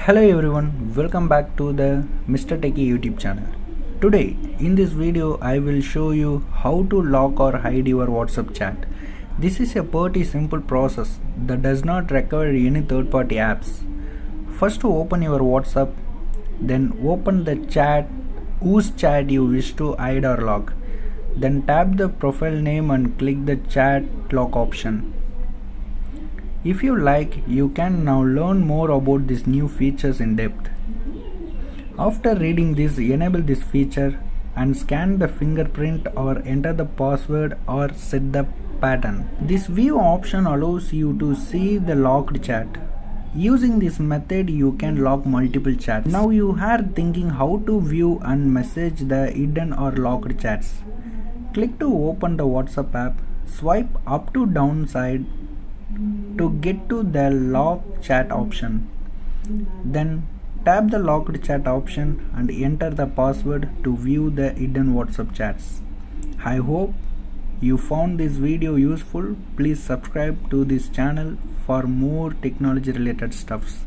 Hello everyone, welcome back to the MrTechKee YouTube channel. Today in this video I will show you how to lock or hide your WhatsApp chat. This is a pretty simple process that does not require any third-party apps. First to open your WhatsApp, then open the chat whose chat you wish to hide or lock. Then tap the profile name and click the chat lock option. If you like, you can now learn more about these new features in depth. After reading this, enable this feature and scan the fingerprint or enter the password or set the pattern. This view option allows you to see the locked chat. Using this method, you can lock multiple chats. Now you are thinking how to view and message the hidden or locked chats. Click to open the WhatsApp app, swipe up to down side to get to the lock chat option. Then tap the locked chat option and enter the password to view the hidden WhatsApp chats. I hope you found this video useful. Please subscribe to this channel for more technology related stuffs.